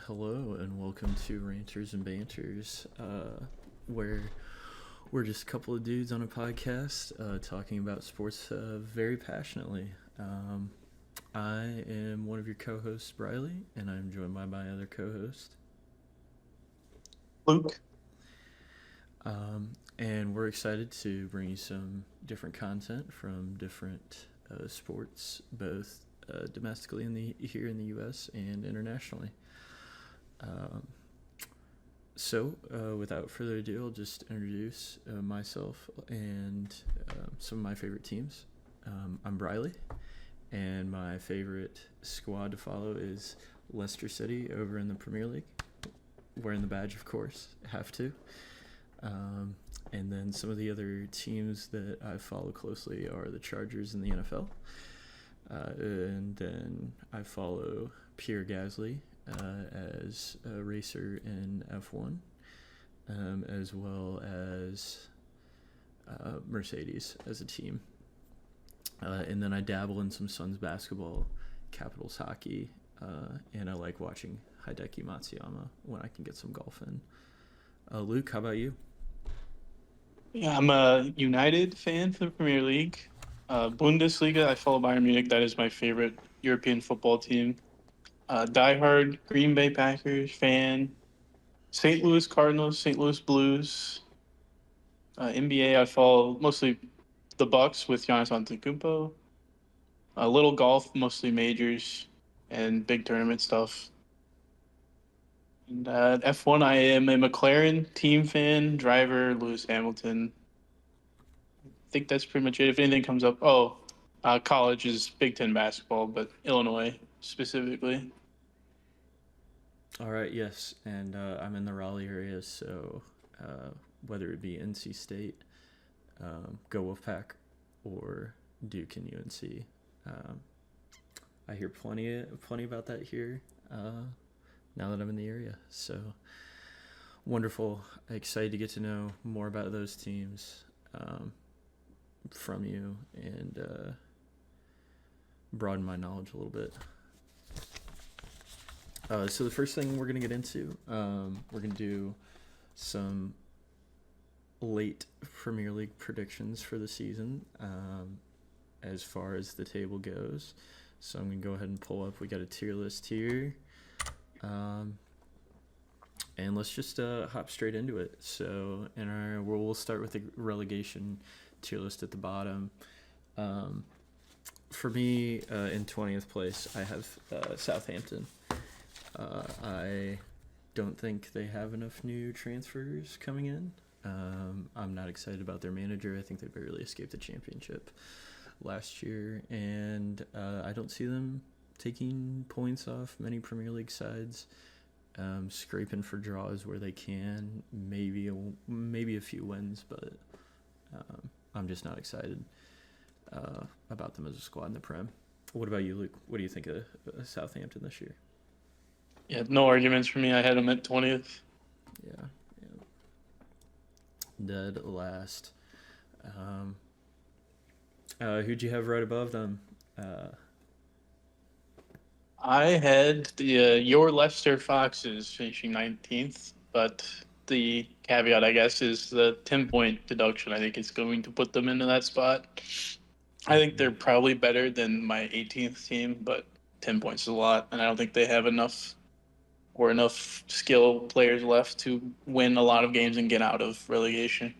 Hello and welcome to Ranters and Banters, where we're just a couple of dudes on a podcast talking about sports very passionately. I am one of your co-hosts, Briley, and I'm joined by my other co-host, Luke. And we're excited to bring you some different content from different sports, both domestically here in the U.S. and internationally. Without further ado, I'll just introduce myself and some of my favorite teams. I'm Briley, and my favorite squad to follow is Leicester City over in the Premier League. Wearing the badge, of course, have to. And then some of the other teams that I follow closely are the Chargers in the NFL. And then I follow Pierre Gasly as a racer in F1, as well as Mercedes as a team. And then I dabble in some Suns basketball, Capitals hockey, and I like watching Hideki Matsuyama when I can get some golf in. Luke, how about you? Yeah, I'm a United fan for the Premier League. Bundesliga, I follow Bayern Munich. That is my favorite European football team. Diehard Green Bay Packers fan. St. Louis Cardinals, St. Louis Blues. NBA, I follow mostly the Bucks with Giannis Antetokounmpo. A little golf, mostly majors and big tournament stuff. And F1, I am a McLaren team fan, driver, Lewis Hamilton. I think that's pretty much it. If anything comes up, college is Big Ten basketball, but Illinois specifically. All right, yes, and I'm in the Raleigh area, so whether it be NC State, Go Wolfpack, or Duke and UNC, I hear plenty about that here now that I'm in the area. So wonderful! Excited to get to know more about those teams from you and broaden my knowledge a little bit. So the first thing we're going to get into, we're going to do some late Premier League predictions for the season as far as the table goes. So I'm going to go ahead and pull up. We got a tier list here. And let's just hop straight into it. So we'll start with the relegation tier list at the bottom. For me, in 20th place, I have Southampton. I don't think they have enough new transfers coming in. I'm not excited about their manager. I think they barely escaped the championship last year, and I don't see them taking points off many Premier League sides, scraping for draws where they can, maybe a few wins, but I'm just not excited about them as a squad in the Prem. What about you, Luke? What do you think of Southampton this year? Yeah, no arguments for me. I had them at 20th. Yeah. Dead last. Who'd you have right above them? I had your Leicester Foxes finishing 19th, but the caveat, I guess, is the 10-point deduction. I think it's going to put them into that spot. I think they're probably better than my 18th team, but 10 points is a lot, and I don't think they have enough skill players left to win a lot of games and get out of relegation.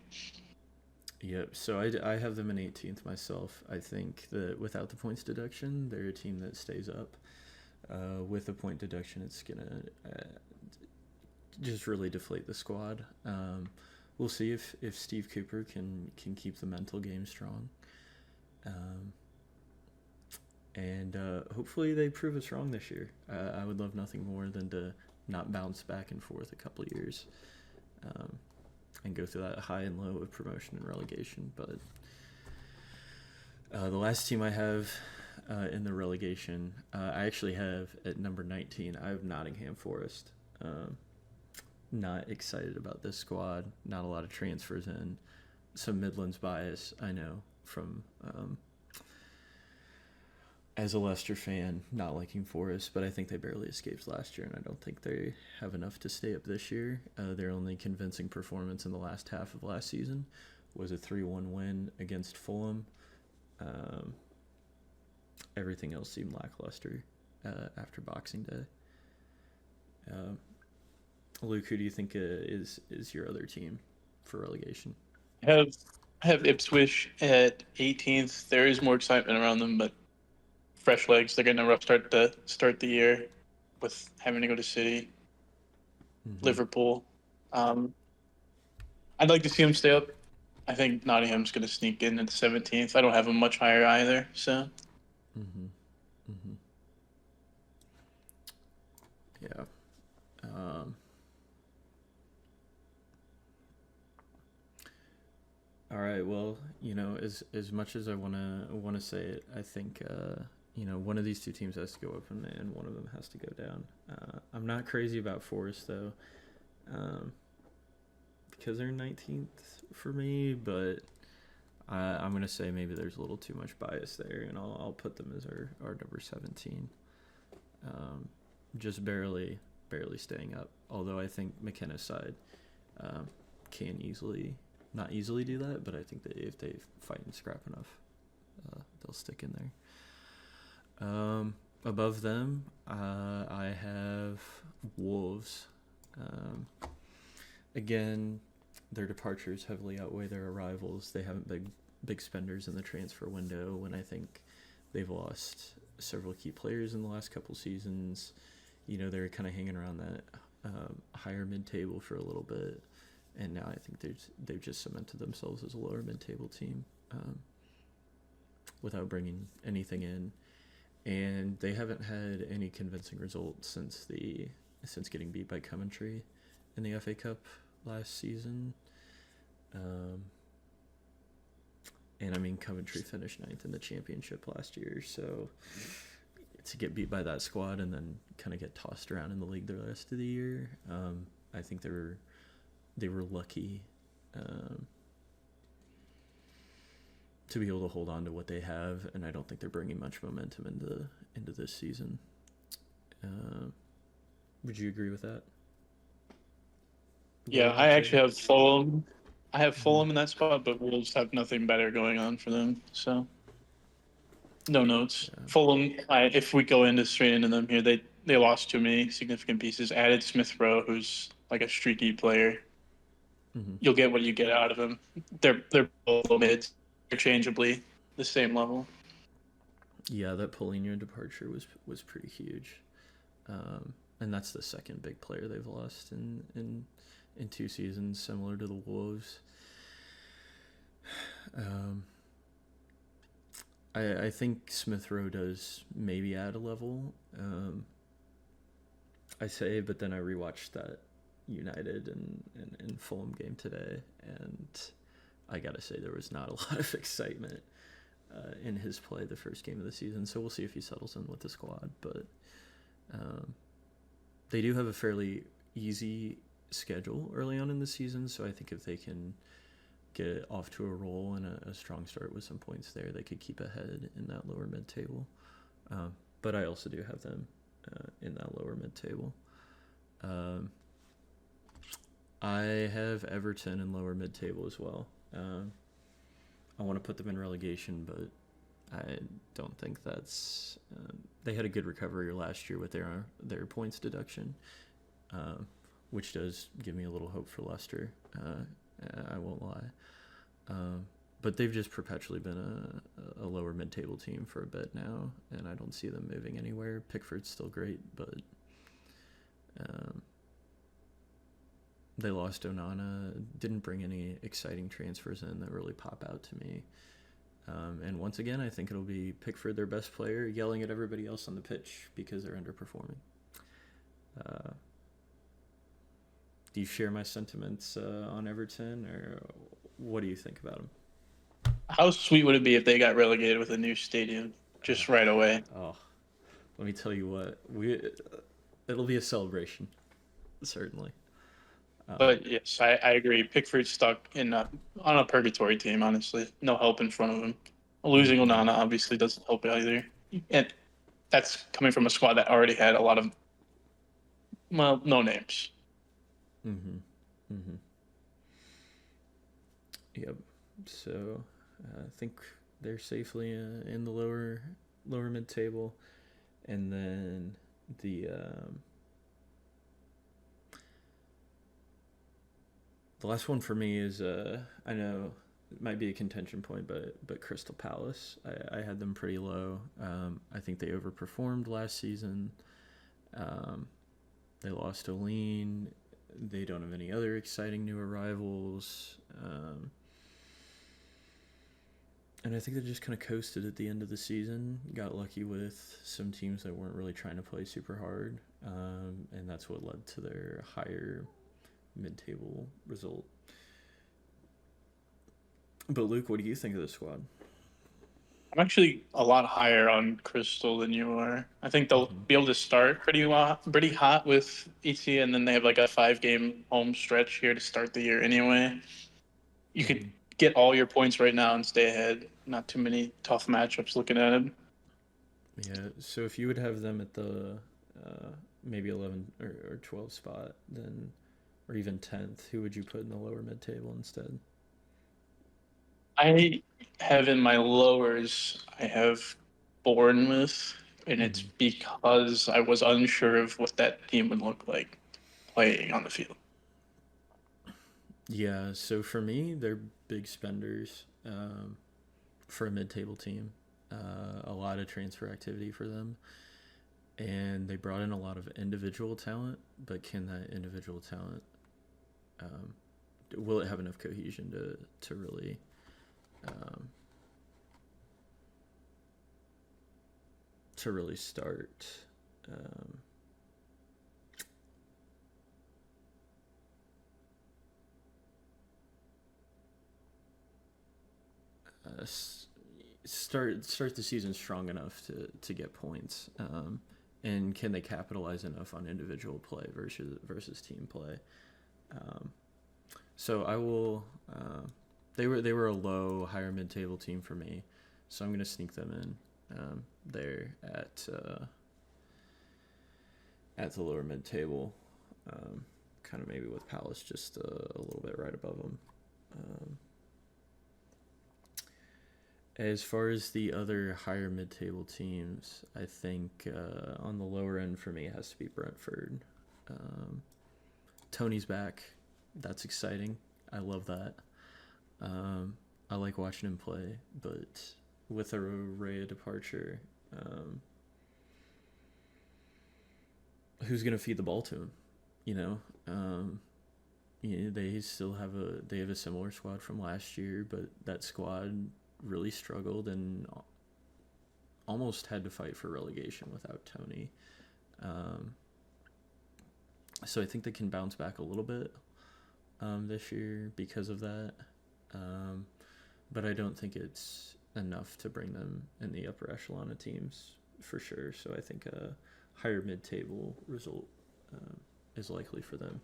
Yep, so I have them in 18th myself. I think that without the points deduction, they're a team that stays up. With the point deduction, it's going to just really deflate the squad. We'll see if Steve Cooper can keep the mental game strong. And hopefully they prove us wrong this year. I would love nothing more than to not bounce back and forth a couple of years and go through that high and low of promotion and relegation. But the last team I have in the relegation, I actually have at number 19, I have Nottingham Forest. Not excited about this squad. Not a lot of transfers in. Some Midlands bias, I know, from as a Leicester fan, not liking Forest, but I think they barely escaped last year, and I don't think they have enough to stay up this year. Their only convincing performance in the last half of last season was a 3-1 win against Fulham. Everything else seemed lackluster after Boxing Day. Luke, who do you think is your other team for relegation? I have Ipswich at 18th. There is more excitement around them, but fresh legs. They're getting a rough start to start the year with having to go to City, Liverpool. I'd like to see them stay up. I think Nottingham's going to sneak in at 17th. I don't have them much higher either. So. Yeah. All right. Well, as much as I wanna say it, I think one of these two teams has to go up and one of them has to go down. I'm not crazy about Forest though, because they're 19th for me, but I'm gonna say maybe there's a little too much bias there, and I'll put them as our number 17. Just barely staying up. Although I think McKenna's side can not easily do that, but I think that if they fight and scrap enough, they'll stick in there. Above them, I have Wolves. Again, their departures heavily outweigh their arrivals. They haven't been big spenders in the transfer window when I think they've lost several key players in the last couple seasons. They're kind of hanging around that higher mid-table for a little bit. And now I think they've just cemented themselves as a lower mid-table team without bringing anything in. And they haven't had any convincing results since getting beat by Coventry in the FA Cup last season. And I mean, Coventry finished 9th in the Championship last year, so to get beat by that squad and then kind of get tossed around in the league the rest of the year, I think they were lucky to be able to hold on to what they have, and I don't think they're bringing much momentum into this season. Would you agree with that? Yeah, I actually have Fulham. I have Fulham in that spot, but Wolves have nothing better going on for them. So, no notes. Yeah. Fulham, if we go straight into them here, they lost too many significant pieces. Added Smith Rowe, who's like a streaky player. You'll get what you get out of him. They're both mids, interchangeably the same level. Yeah, that Paulinho departure was pretty huge, and that's the second big player they've lost in 2 seasons, similar to the Wolves. I think Smith Rowe does maybe add a level. I say, but then I rewatched that United and Fulham game today, and I gotta say there was not a lot of excitement in his play the first game of the season, so we'll see if he settles in with the squad. But they do have a fairly easy schedule early on in the season, so I think if they can get off to a roll and a strong start with some points there, they could keep ahead in that lower mid-table. But I also do have them in that lower mid-table. I have Everton in lower mid-table as well. I want to put them in relegation, but I don't think that's... they had a good recovery last year with their points deduction, which does give me a little hope for Leicester. I won't lie. But they've just perpetually been a lower mid-table team for a bit now, and I don't see them moving anywhere. Pickford's still great, but they lost Onana, didn't bring any exciting transfers in that really pop out to me. And once again, I think it'll be Pickford, their best player, yelling at everybody else on the pitch because they're underperforming. Do you share my sentiments on Everton, or what do you think about them? How sweet would it be if they got relegated with a new stadium just right away? Oh, let me tell you what, it'll be a celebration, certainly. But yes, I agree. Pickford's stuck on a purgatory team, honestly. No help in front of him. Losing Onana obviously doesn't help either. and that's coming from a squad that already had a lot of, well, no names. Mm-hmm. Mm-hmm. Yep. So I think they're safely in the lower mid table, and then the last one for me is I know it might be a contention point, but Crystal Palace. I had them pretty low. I think they overperformed last season. Um, they lost Aline. They don't have any other exciting new arrivals. And I think they just kind of coasted at the end of the season. Got lucky with some teams that weren't really trying to play super hard. And that's what led to their higher mid-table result. But Luke, what do you think of the squad? I'm actually a lot higher on Crystal than you are. I think they'll Mm-hmm. be able to start pretty hot with ET, and then they have like a 5 game home stretch here to start the year anyway. You could Mm-hmm. get all your points right now and stay ahead. Not too many tough matchups looking at it. Yeah. So if you would have them at the maybe 11 or 12 spot, then or even 10th, who would you put in the lower mid table instead? I have in my lowers, I have Bournemouth, and it's Mm-hmm. because I was unsure of what that team would look like playing on the field. Yeah. So for me, they're big spenders for a mid table team. A lot of transfer activity for them. And they brought in a lot of individual talent, but can that individual talent um, will it have enough cohesion to really um, start um, uh, start the season strong enough to get points, and can they capitalize enough on individual play versus team play? Um, so I will. They were a low, higher mid table team for me, so I'm gonna sneak them in. There at the lower mid table, kind of maybe with Palace just a little bit right above them. Um, as far as the other higher mid table teams, I think on the lower end for me it has to be Brentford. Um, Tony's back. That's exciting. I love that. I like watching him play, but with a Raya departure, um, who's gonna feed the ball to him? You know, they still have a similar squad from last year, but that squad really struggled and almost had to fight for relegation without Tony. Um, so I think they can bounce back a little bit this year because of that. Um, but I don't think it's enough to bring them in the upper echelon of teams for sure. So I think a higher mid-table result is likely for them.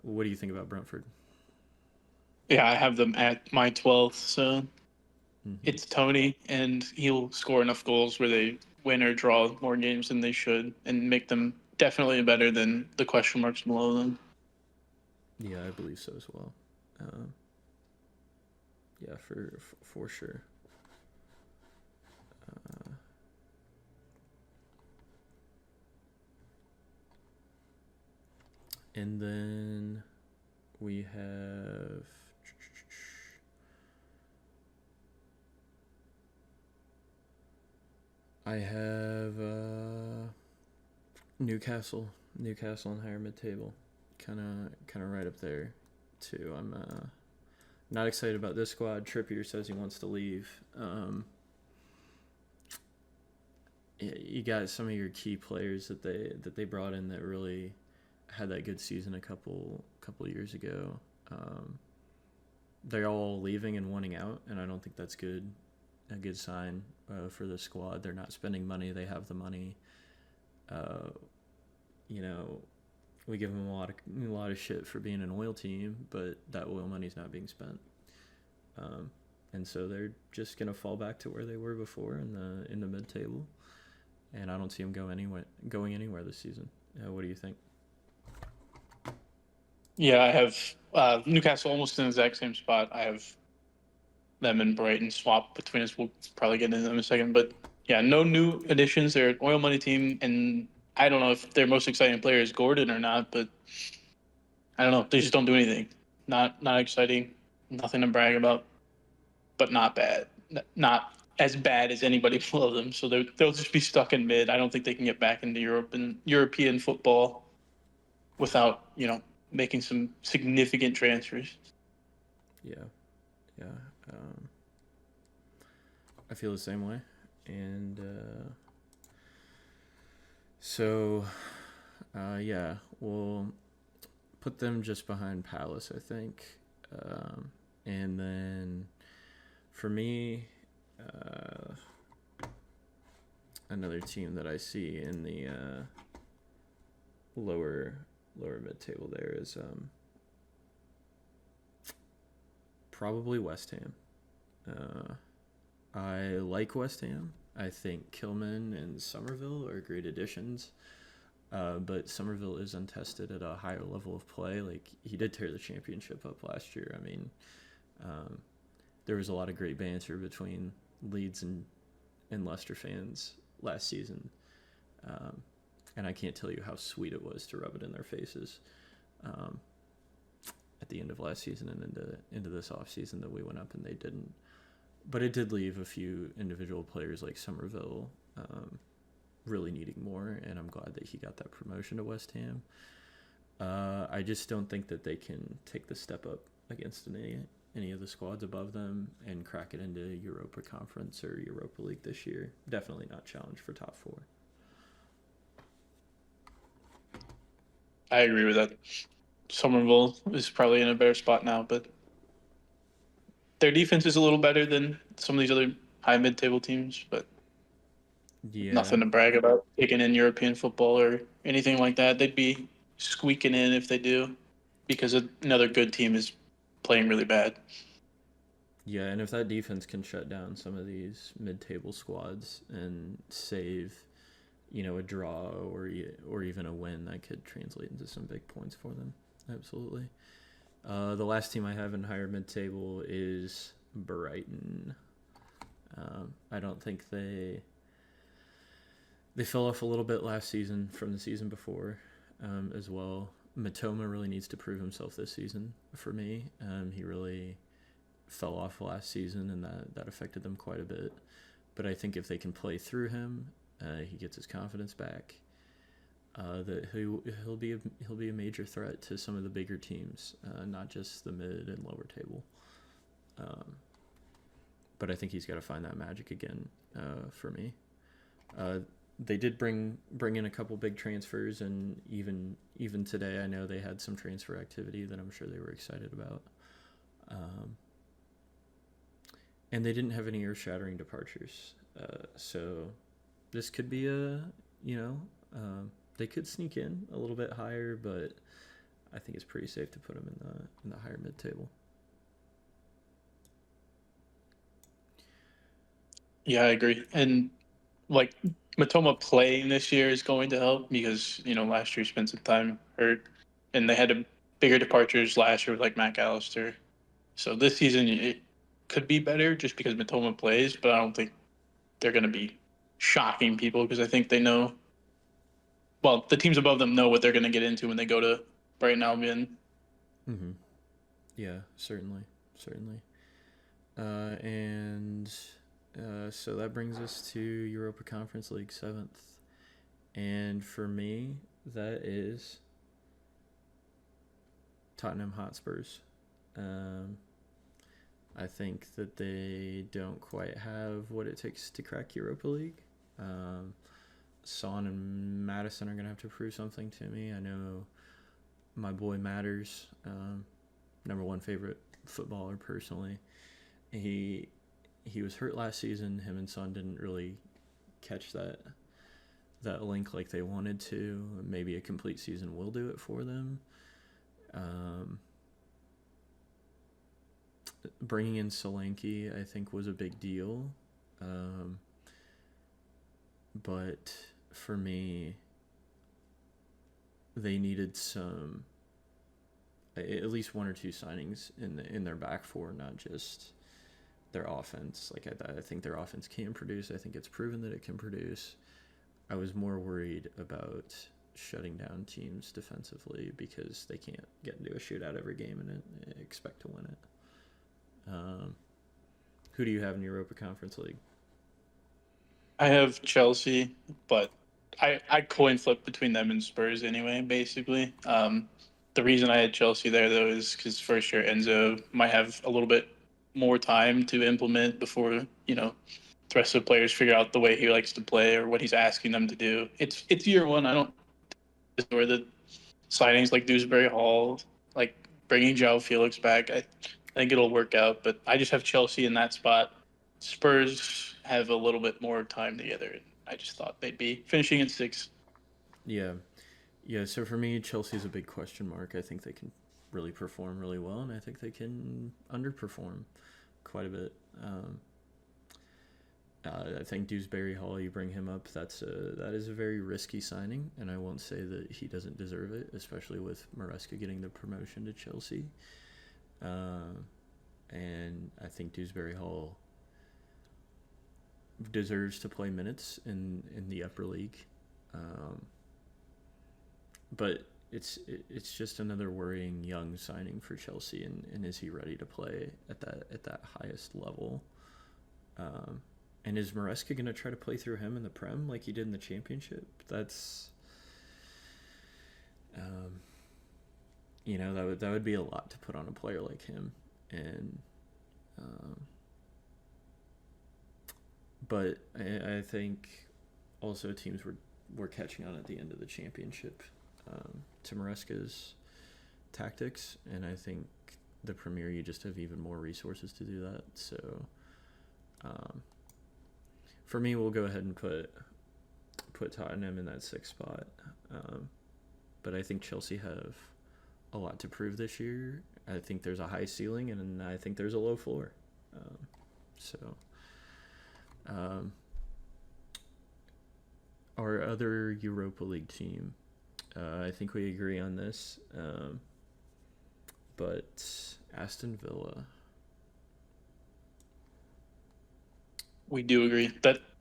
What do you think about Brentford? Yeah, I have them at my 12th, so Mm-hmm. it's Tony, and he'll score enough goals where they win or draw more games than they should, and make them definitely better than the question marks below them. Yeah, I believe so as well. Um, yeah, for sure. Uh, and then we have I have Newcastle on higher mid table, kind of right up there too. I'm not excited about this squad. Trippier says he wants to leave. You got some of your key players that they brought in that really had that good season a couple years ago. They're all leaving and wanting out, and I don't think that's good. A good sign for the squad. They're not spending money. They have the money. Uh, you know, we give them a lot of shit for being an oil team, but that oil money's not being spent. And and so they're just gonna fall back to where they were before in the mid table, and I don't see them going anywhere this season. What do you think? Yeah, I have Newcastle almost in the exact same spot. I have them and Brighton swap between us. We'll probably get into them in a second. But yeah, no new additions. They're an oil money team, and I don't know if their most exciting player is Gordon or not, but I don't know. They just don't do anything. Not exciting. Nothing to brag about, but not bad. Not as bad as anybody below them. So they'll just be stuck in mid. I don't think they can get back into European football without making some significant transfers. Yeah, yeah. Um, I feel the same way, and so yeah, we'll put them just behind Palace, I think, and then for me, another team that I see in the lower mid table there is probably West Ham. I like West Ham. I think Kilman and Somerville are great additions. But Somerville is untested at a higher level of play. Like, he did tear the championship up last year. I mean, there was a lot of great banter between Leeds and Leicester fans last season. And I can't tell you how sweet it was to rub it in their faces at the end of last season and into this offseason that we went up and they didn't. But it did leave a few individual players like Somerville really needing more, and I'm glad that he got that promotion to West Ham. I just don't think that they can take the step up against any of the squads above them and crack it into Europa Conference or Europa League this year. Definitely not challenge for top 4. I agree with that. Somerville is probably in a better spot now, but their defense is a little better than some of these other high mid-table teams, but Yeah. nothing to brag about taking in European football or anything like that. They'd be squeaking in if they do because another good team is playing really bad. Yeah, and if that defense can shut down some of these mid-table squads and save, a draw or even a win, that could translate into some big points for them. Absolutely. The last team I have in higher mid-table is Brighton. I don't think they fell off a little bit last season from the season before as well. Matoma really needs to prove himself this season for me. He really fell off last season, and that affected them quite a bit. But I think if they can play through him, he gets his confidence back. That he'll be a major threat to some of the bigger teams, not just the mid and lower table. But I think he's got to find that magic again for me. They did bring in a couple big transfers, and even today I know they had some transfer activity that I'm sure they were excited about. And they didn't have any earth-shattering departures, so this could be they could sneak in a little bit higher, but I think it's pretty safe to put them in the higher mid-table. Yeah, I agree. And like Matoma playing this year is going to help because last year he spent some time hurt, and they had bigger departures last year with like McAllister. So this season it could be better just because Matoma plays, but I don't think they're going to be shocking people because I think they know. Well, the teams above them know what they're going to get into when they go to Brighton Albion. Mm-hmm. Yeah, certainly. And so that brings us to Europa Conference League 7th. And for me, that is Tottenham Hotspurs. I think that they don't quite have what it takes to crack Europa League. Son and Madison are going to have to prove something to me. I know my boy Matters, number one favorite footballer personally. He was hurt last season. Him and Son didn't really catch that link like they wanted to. Maybe a complete season will do it for them. bringing in Solanke, I think, was a big deal. But for me, they needed some, at least one or two signings in their back four, not just their offense. Like I think their offense can produce. I think it's proven that it can produce. I was more worried about shutting down teams defensively because they can't get into a shootout every game and expect to win it. Who do you have in Europa Conference League? I have Chelsea, but I coin flip between them and Spurs anyway, basically. The reason I had Chelsea there, though, is because first year Enzo might have a little bit more time to implement before, the rest of the players figure out the way he likes to play or what he's asking them to do. It's year one. I don't or the signings like Dewsbury Hall, like bringing João Felix back. I think it'll work out, but I just have Chelsea in that spot. Spurs have a little bit more time together, and I just thought they'd be finishing at 6. Yeah. So for me, Chelsea's a big question mark. I think they can really perform really well, and I think they can underperform quite a bit. I think Dewsbury Hall, you bring him up, that is a very risky signing, and I won't say that he doesn't deserve it, especially with Maresca getting the promotion to Chelsea. And I think Dewsbury Hall deserves to play minutes in the upper league. But it's just another worrying young signing for Chelsea, and is he ready to play at that highest level? And is Maresca going to try to play through him in the Prem like he did in the Championship? That's, that would be a lot to put on a player like him. And, but I think also teams were catching on at the end of the Championship to Maresca's tactics, and I think the Premier, you just have even more resources to do that. So, for me, we'll go ahead and put Tottenham in that 6th spot. But I think Chelsea have a lot to prove this year. I think there's a high ceiling, and I think there's a low floor. Our other Europa League team, I think we agree on this. But Aston Villa. We do agree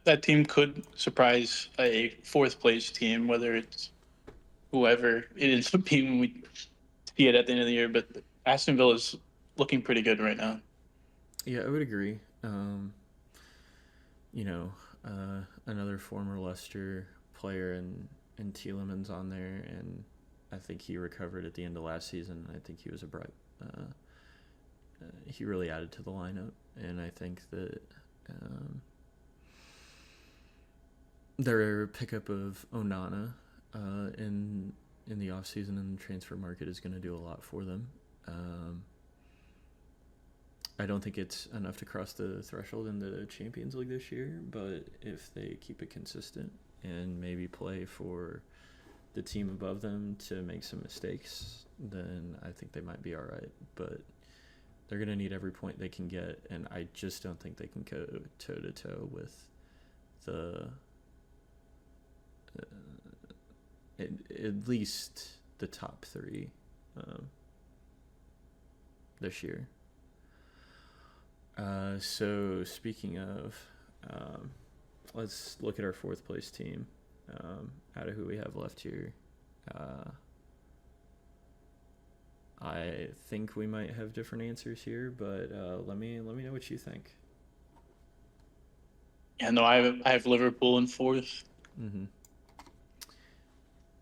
that team could surprise a 4th place team, whether it's whoever it ends up being when we see it at the end of the year. But Aston Villa is looking pretty good right now. Yeah, I would agree. Another former Leicester player and Tielemans on there, and I think he recovered at the end of last season. I think he was he really added to the lineup, and I think that their pickup of Onana in the offseason and the transfer market is going to do a lot for them. I don't think it's enough to cross the threshold in the Champions League this year, but if they keep it consistent and maybe play for the team above them to make some mistakes, then I think they might be all right. But they're going to need every point they can get, and I just don't think they can go toe-to-toe with at least the top 3 this year. So speaking of, let's look at our 4th place team out of who we have left here. I think we might have different answers here, but let me know what you think. Yeah, no, I have Liverpool in 4th. Mm-hmm.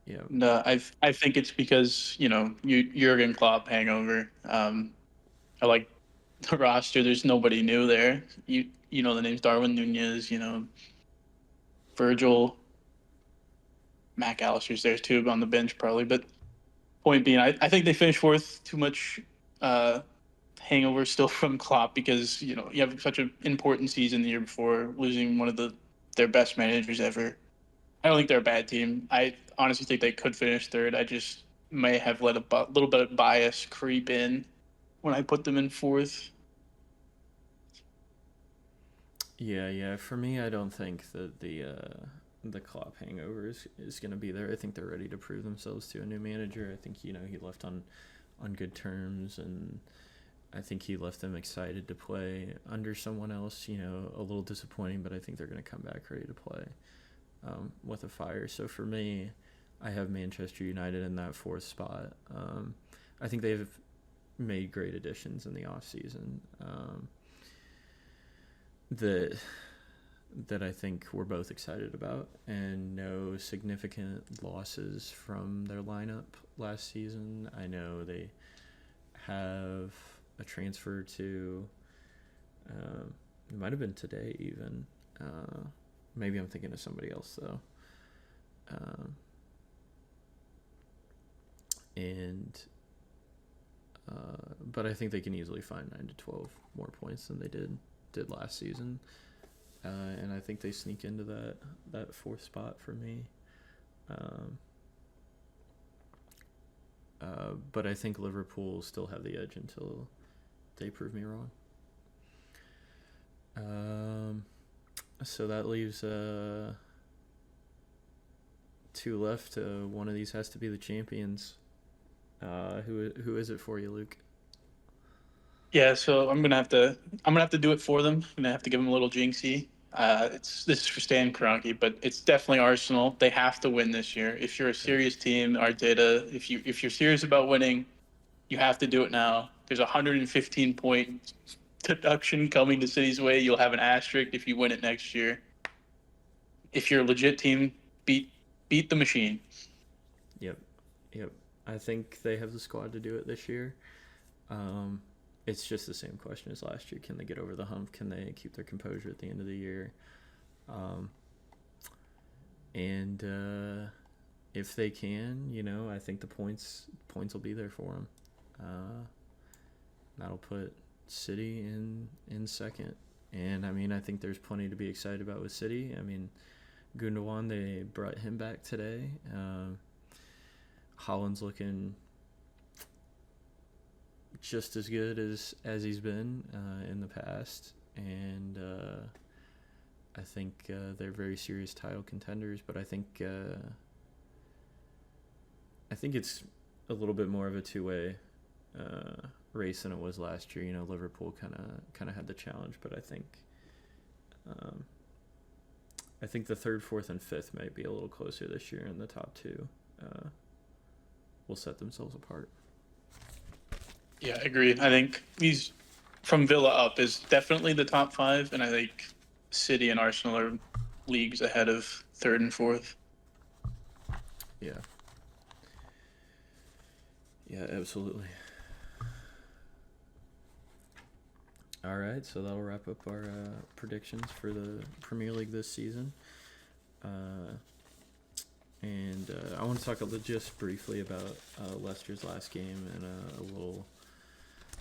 Yeah. And, I think it's because Jurgen Klopp hangover. I like the roster. There's nobody new there. The names Darwin Nunez. Virgil. McAllister's there too on the bench probably, but. Point being, I think they finished 4th. Too much hangover still from Klopp because you have such an important season the year before, losing one of their best managers ever. I don't think they're a bad team. I honestly think they could finish 3rd. I just may have let a little bit of bias creep in when I put them in 4th. Yeah. For me, I don't think that the Klopp hangover is going to be there. I think they're ready to prove themselves to a new manager. I think he left on good terms, and I think he left them excited to play under someone else. A little disappointing, but I think they're going to come back ready to play with a fire. So for me, I have Manchester United in that fourth spot. I think they've made great additions in the offseason. That I think we're both excited about, and no significant losses from their lineup last season. I know they have a transfer to, it might have been today even. Maybe I'm thinking of somebody else though. But I think they can easily find 9 to 12 more points than they did last season. And I think they sneak into that fourth spot for me. But I think Liverpool still have the edge until they prove me wrong. So that leaves 2 left. One of these has to be the champions. Who is it for you, Luke? Yeah, so I'm gonna have to do it for them. I'm gonna have to give them a little jinxie. This is for Stan Kroenke, but it's definitely Arsenal. They have to win this year. If you're a serious team, Arteta, if you're serious about winning, you have to do it now. There's a 115-point deduction coming to City's way. You'll have an asterisk if you win it next year. If you're a legit team, beat the machine. Yep. I think they have the squad to do it this year. It's just the same question as last year. Can they get over the hump? Can they keep their composure at the end of the year? And if they can, I think the points will be there for them. That'll put City in second. And, I think there's plenty to be excited about with City. Gundogan, they brought him back today. Haaland's looking just as good as he's been in the past, and I think they're very serious title contenders. But I think it's a little bit more of a two-way race than it was last year. Liverpool kind of had the challenge, but I think the third, fourth, and fifth might be a little closer this year, and the top two will set themselves apart. Yeah, I agree. I think these from Villa up is definitely the top 5, and I think City and Arsenal are leagues ahead of third and fourth. Yeah, absolutely. All right, so that'll wrap up our predictions for the Premier League this season. And I want to talk just briefly about Leicester's last game and a little.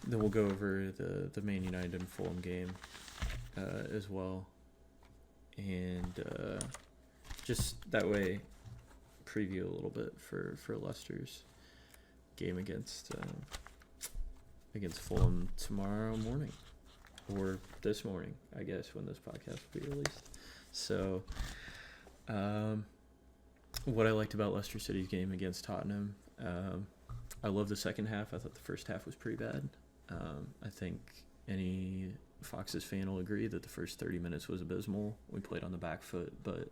Then we'll go over the Man United and Fulham game as well, and just that way preview a little bit for Leicester's game against Fulham tomorrow morning, or this morning, I guess, when this podcast will be released. So, what I liked about Leicester City's game against Tottenham, I love the second half. I thought the first half was pretty bad. I think any Foxes fan will agree that the first 30 minutes was abysmal. We played on the back foot, but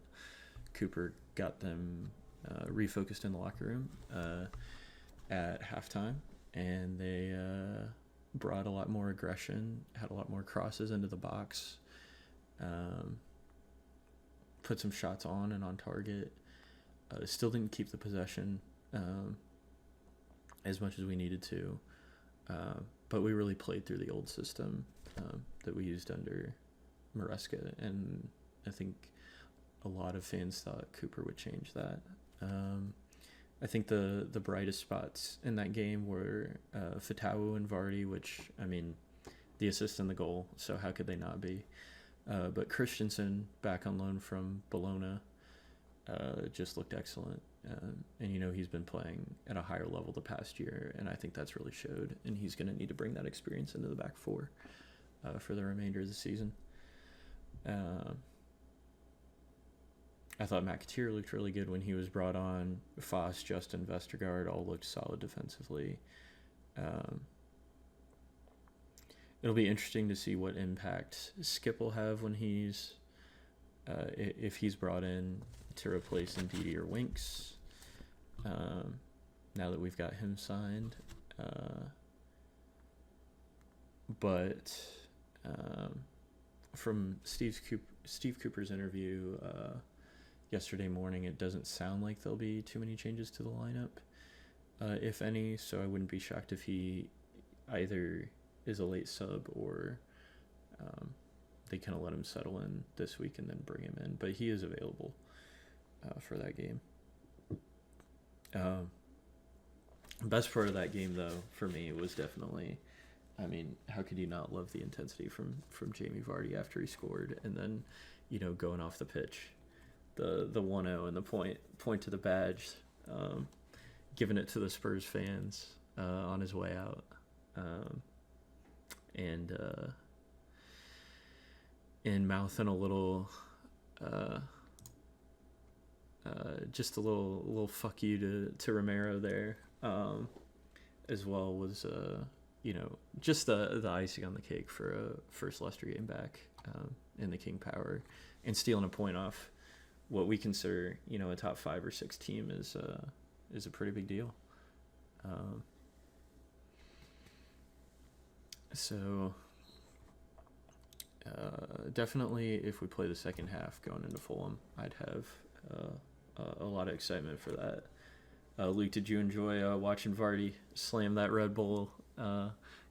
Cooper got them refocused in the locker room at halftime, and they brought a lot more aggression, had a lot more crosses into the box, put some shots on and on target. Still didn't keep the possession as much as we needed to. But we really played through the old system that we used under Maresca, and I think a lot of fans thought Cooper would change that. I think the brightest spots in that game were Fatawu and Vardy, which, the assist and the goal, so how could they not be? But Christensen, back on loan from Bologna, just looked excellent. And he's been playing at a higher level the past year, and I think that's really showed, and he's going to need to bring that experience into the back four for the remainder of the season. Um, I thought McAteer looked really good when he was brought on. Foss, Justin, Vestergaard all looked solid defensively. It'll be interesting to see what impact Skip will have when he's if he's brought in to replace Ndidi or Winks. Now that we've got him signed, but from Steve Cooper's interview yesterday morning, it doesn't sound like there'll be too many changes to the lineup, if any. So I wouldn't be shocked if he either is a late sub or they kind of let him settle in this week and then bring him in. But he is available for that game. Best part of that game, though, for me was definitely, I mean, how could you not love the intensity from Jamie Vardy after he scored, and then, going off the pitch, the 1-0 and the point to the badge, giving it to the Spurs fans on his way out, and mouthing a little, just a little fuck you to Romero there, as well, was just the icing on the cake for a first Leicester game back in the King Power, and stealing a point off what we consider a top 5 or 6 team is a pretty big deal. So definitely, if we play the second half going into Fulham, I'd have a lot of excitement for that. Luke, did you enjoy watching Vardy slam that Red Bull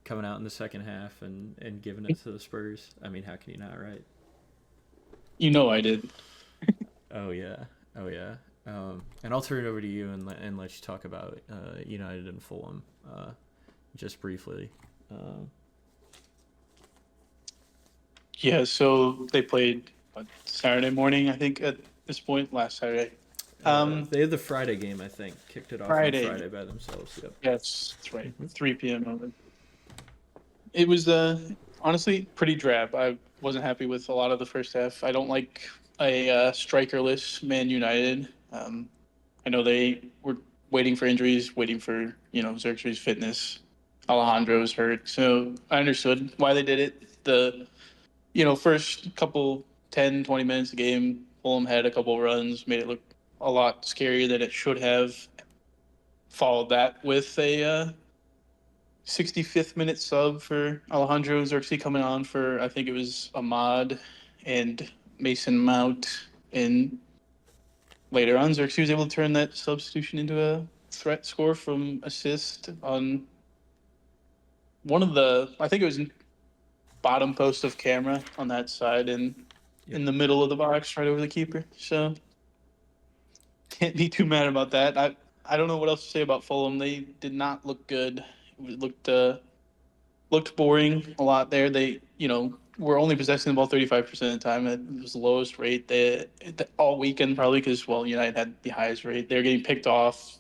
coming out in the second half and giving it to the Spurs? I mean, how can you not, right? I did. Oh yeah. And I'll turn it over to you and let you talk about United and Fulham just briefly. Yeah, so they played Saturday morning, I think, at this point, last Saturday. They had the Friday game, I think. Kicked it off on Friday by themselves. Yep. Yes, that's right. 3 p.m. It was honestly pretty drab. I wasn't happy with a lot of the first half. I don't like a strikerless Man United. I know they were waiting for injuries, waiting for Xerxes' fitness. Alejandro's hurt, so I understood why they did it. The first couple 10, 20 minutes of the game, Fulham had a couple runs, made it look a lot scarier than it should have. Followed that with a 65th minute sub for Alejandro Xerxes coming on for, I think it was Ahmad and Mason Mount. And later on, Xerxes was able to turn that substitution into a threat score from assist on one of the, I think it was bottom post of camera on that side and in the middle of the box right over the keeper. So can't be too mad about that. I don't know what else to say about Fulham. They did not look good. It looked boring a lot there. They were only possessing the ball 35% of the time. It was the lowest rate all weekend, probably, because United had the highest rate. They were getting picked off.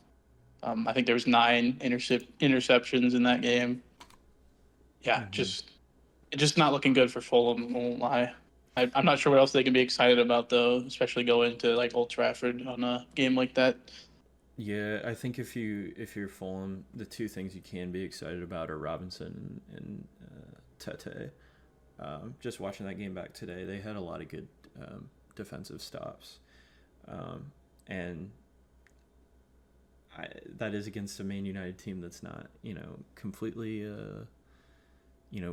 I think there was 9 interceptions in that game. Yeah, just not looking good for Fulham. I won't lie. I'm not sure what else they can be excited about, though, especially going to like Old Trafford on a game like that. Yeah, I think if you're Fulham, the two things you can be excited about are Robinson and Tete. Just watching that game back today, they had a lot of good defensive stops, and that is against a Man United team that's not completely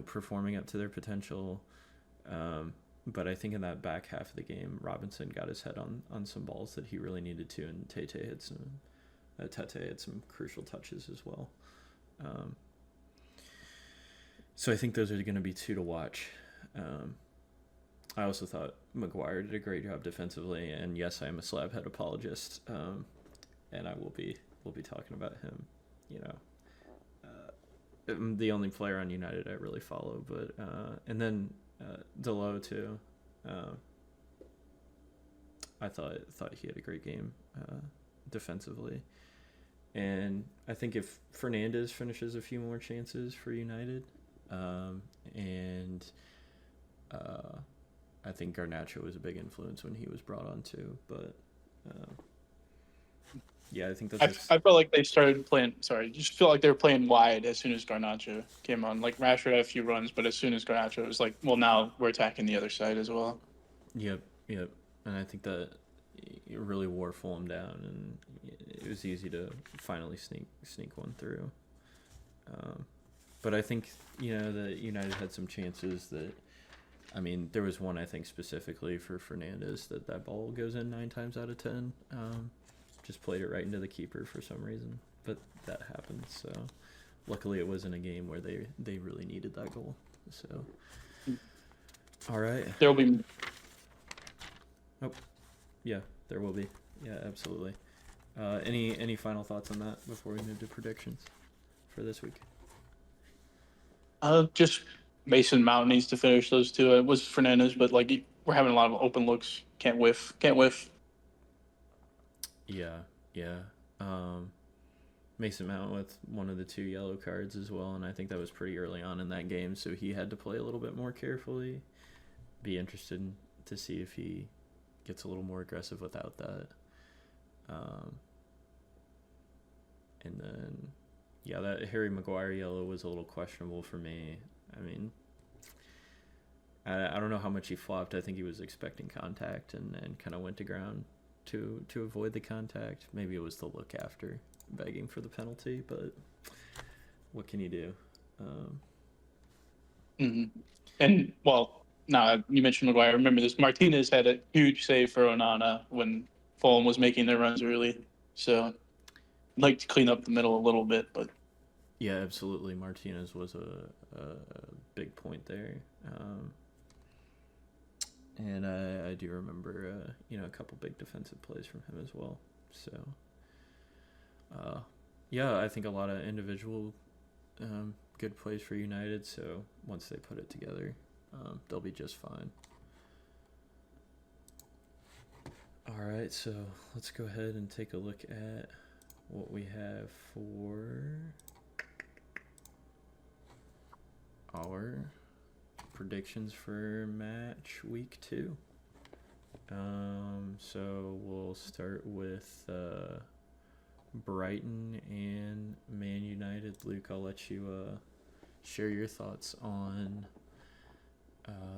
performing up to their potential. But I think in that back half of the game, Robinson got his head on some balls that he really needed to, and Tete had some crucial touches as well. So I think those are going to be two to watch. I also thought Maguire did a great job defensively, and yes, I am a slabhead apologist, and I will be talking about him. The only player on United I really follow, but and then Delo too. I thought he had a great game defensively, and I think if Fernandes finishes a few more chances for United, and I think Garnacho was a big influence when he was brought on too. But yeah, I think that's. I felt like they started playing. Sorry, just feel like they were playing wide as soon as Garnacho came on. Like Rashford had a few runs, but as soon as Garnacho, it was like, well, now we're attacking the other side as well. Yep, yep, and I think that it really wore Fulham down, and it was easy to finally sneak one through. But I think that United had some chances that. I mean, there was one I think specifically for Fernandes that ball goes in 9 times out of 10. Just played it right into the keeper for some reason, but that happened. So luckily it wasn't a game where they really needed that goal. So all right, There will be. oh yeah, there will be. Yeah, absolutely. Any final thoughts on that before we move to predictions for this week? Just Mason Mount needs to finish those two. It was Fernandes, but like we're having a lot of open looks. Can't whiff. Can't whiff. Yeah, yeah. Mason Mount with one of the 2 yellow cards as well, and I think that was pretty early on in that game, so he had to play a little bit more carefully. Be interested to see if he gets a little more aggressive without that. And then, yeah, that Harry Maguire yellow was a little questionable for me. I mean, I don't know how much he flopped. I think he was expecting contact and kind of went to ground to avoid the contact. Maybe it was the look after begging for the penalty, but what can you do? And well, now you mentioned Maguire. Remember this? Martinez had a huge save for Onana when Fulham was making their runs early. So I'd like to clean up the middle a little bit, but yeah, absolutely. Martinez was a big point there. And I do remember, a couple big defensive plays from him as well. So, yeah, I think a lot of individual good plays for United. So once they put it together, they'll be just fine. All right, so let's go ahead and take a look at what we have for our predictions for match week 2. So we'll start with Brighton and Man United. Luke, I'll let you share your thoughts on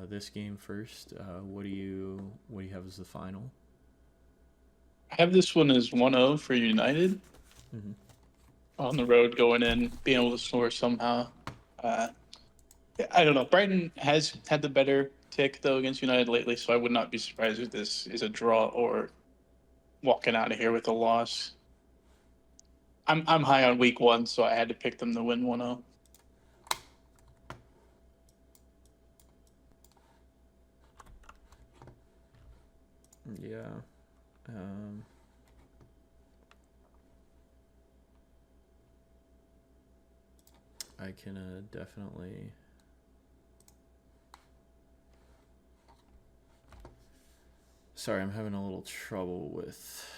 this game first. What do you have as the final? I have this one as 1-0 for United. Mm-hmm. On the road going in, being able to score somehow. I don't know. Brighton has had the better tick, though, against United lately, so I would not be surprised if this is a draw or walking out of here with a loss. I'm high on week 1, so I had to pick them to win 1-0. Yeah. I can definitely... Sorry, I'm having a little trouble with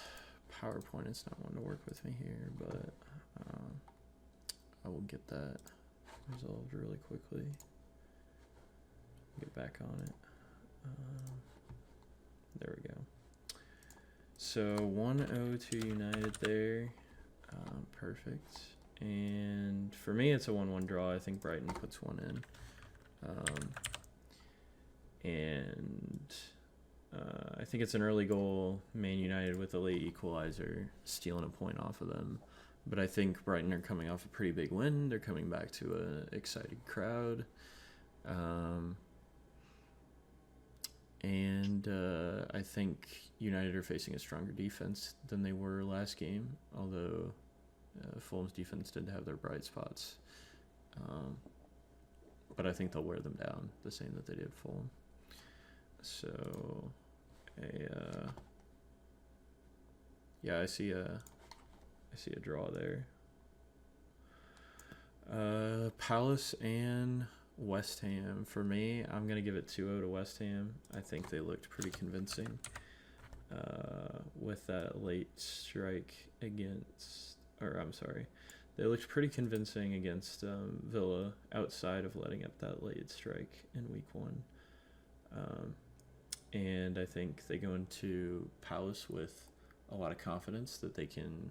PowerPoint. It's not one to work with me here, but I will get that resolved really quickly. Get back on it. There we go. So 1-0 to United there. Perfect. And for me, it's a 1-1 draw. I think Brighton puts one in. And I think it's an early goal. Man United with a late equalizer, stealing a point off of them. But I think Brighton are coming off a pretty big win. They're coming back to an excited crowd. And I think United are facing a stronger defense than they were last game, although Fulham's defense did have their bright spots. But I think they'll wear them down the same that they did Fulham. So, I see a draw there. Palace and West Ham. For me, I'm going to give it 2-0 to West Ham. I think they looked pretty convincing with that late strike against... They looked pretty convincing against Villa outside of letting up that late strike in week 1. and I think they go into Palace with a lot of confidence that they can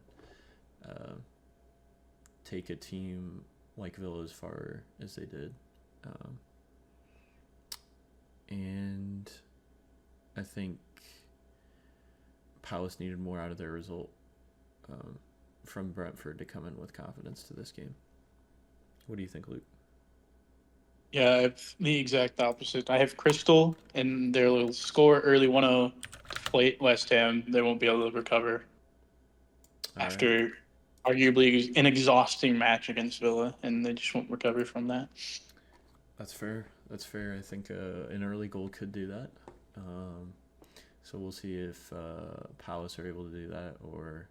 take a team like Villa as far as they did. And I think Palace needed more out of their result from Brentford to come in with confidence to this game. What do you think, Luke? Yeah, I have the exact opposite. I have Crystal, and their little score early 1-0 plate West Ham. They won't be able to recover after arguably an exhausting match against Villa, and they just won't recover from that. That's fair. That's fair. I think an early goal could do that. So we'll see if Palace are able to do that, or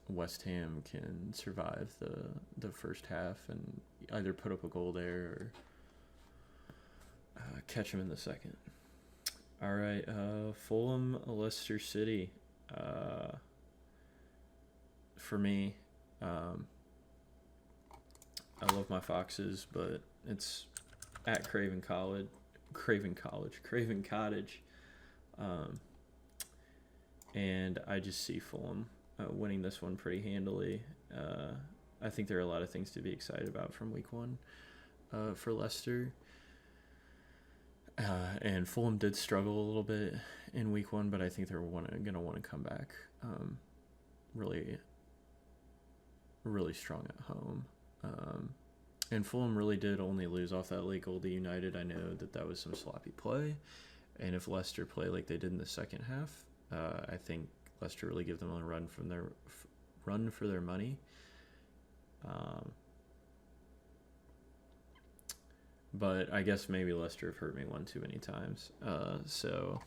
West Ham can survive the first half and either put up a goal there or catch them in the second. All right, Fulham, Leicester City. For me, I love my Foxes, but it's at Craven Cottage. And I just see Fulham winning this one pretty handily. I think there are a lot of things to be excited about from week one for Leicester. And Fulham did struggle a little bit in week one, but I think they're going to want to come back really, really strong at home. And Fulham really did only lose off that late goal to United. I know that was some sloppy play. And if Leicester play like they did in the second half, I think Leicester really give them a run for their money. But I guess maybe Leicester have hurt me one too many times. So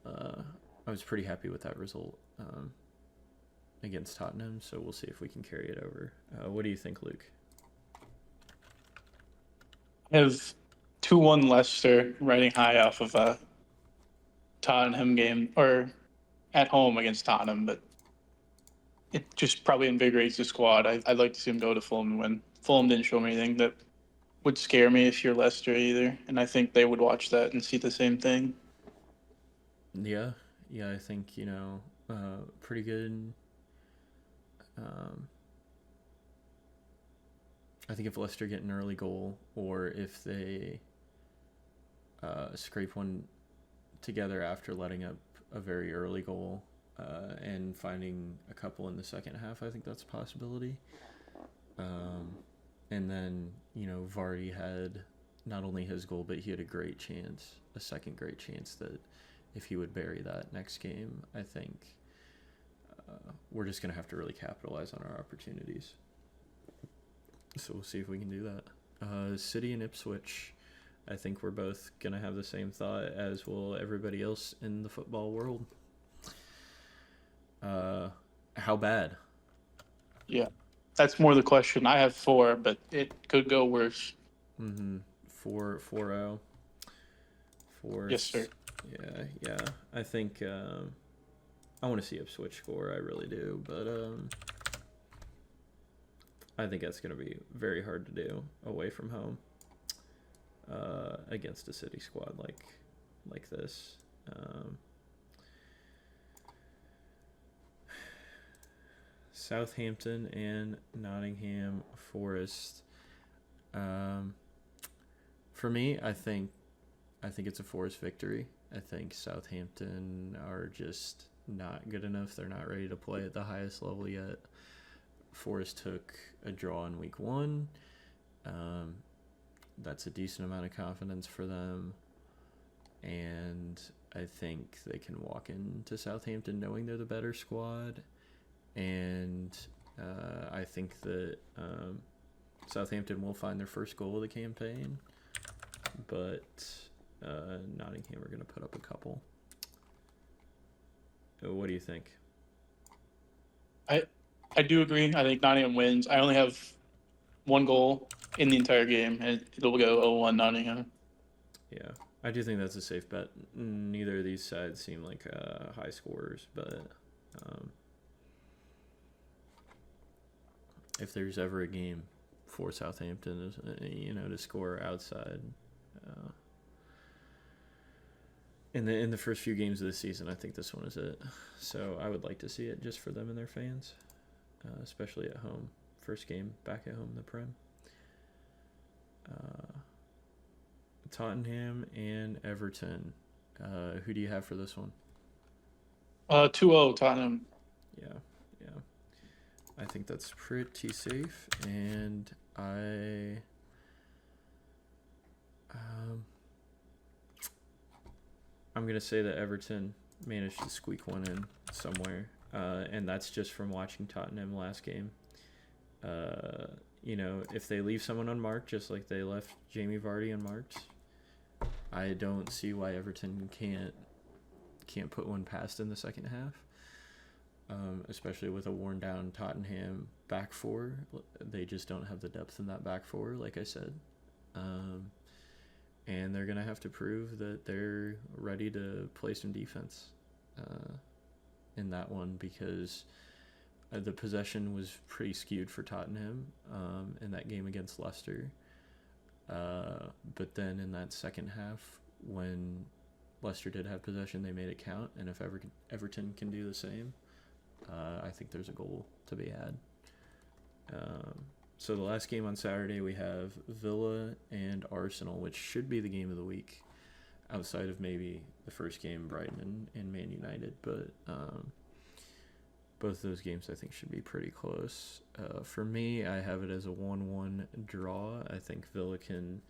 I was pretty happy with that result against Tottenham. So we'll see if we can carry it over. What do you think, Luke? I have 2-1 Leicester riding high off of a Tottenham game, or at home against Tottenham, but it just probably invigorates the squad. I'd like to see them go to Fulham and win. Fulham didn't show me anything that would scare me if you're Leicester either, and I think they would watch that and see the same thing. Yeah, I think, pretty good. I think if Leicester get an early goal, or if they scrape one together after letting up a very early goal and finding a couple in the second half, I think that's a possibility. And then, Vardy had not only his goal, but he had a second great chance that if he would bury that next game, I think we're just going to have to really capitalize on our opportunities. So we'll see if we can do that. City and Ipswich, I think we're both going to have the same thought, as will everybody else in the football world. How bad? Yeah, that's more the question. I have 4, but it could go worse. 4-0. 4. Yes, sir. Yeah. I think I want to see Ipswich score. I really do, but I think that's going to be very hard to do away from home against a City squad like this. Southampton and Nottingham Forest. For me, I think it's a Forest victory. I think Southampton are just not good enough. They're not ready to play at the highest level yet. Forest took a draw in week 1. That's a decent amount of confidence for them. And I think they can walk into Southampton knowing they're the better squad. And I think that Southampton will find their first goal of the campaign. But Nottingham are going to put up a couple. What do you think? I do agree. I think Nottingham wins. I only have 1 goal in the entire game, and it'll go 0-1 Nottingham. Yeah, I do think that's a safe bet. Neither of these sides seem like high scorers, but if there's ever a game for Southampton, to score outside, in the first few games of the season, I think this one is it. So I would like to see it just for them and their fans, especially at home. First game back at home, the Prem. Tottenham and Everton. Who do you have for this one? 2-0 Tottenham. Yeah. I think that's pretty safe, and I'm gonna say that Everton managed to squeak one in somewhere, and that's just from watching Tottenham last game. If they leave someone unmarked, just like they left Jamie Vardy unmarked, I don't see why Everton can't put one past in the second half. Especially with a worn down Tottenham back four, they just don't have the depth in that back four, like I said. And they're gonna have to prove that they're ready to play some defense in that one, because the possession was pretty skewed for Tottenham in that game against Leicester. But then in that second half, when Leicester did have possession, they made it count. And if Everton can do the same, I think there's a goal to be had. So the last game on Saturday, we have Villa and Arsenal, which should be the game of the week, outside of maybe the first game, Brighton and Man United. But both of those games I think should be pretty close. For me, I have it as a 1-1 draw. I think Villa can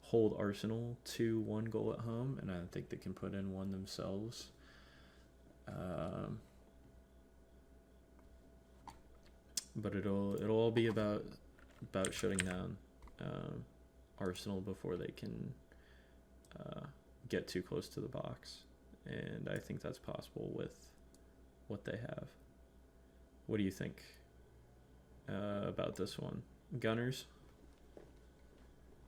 hold Arsenal to one goal at home, and I think they can put in one themselves. But it'll all be about shutting down Arsenal before they can get too close to the box, and I think that's possible with what they have. What do you think about this one, Gunners?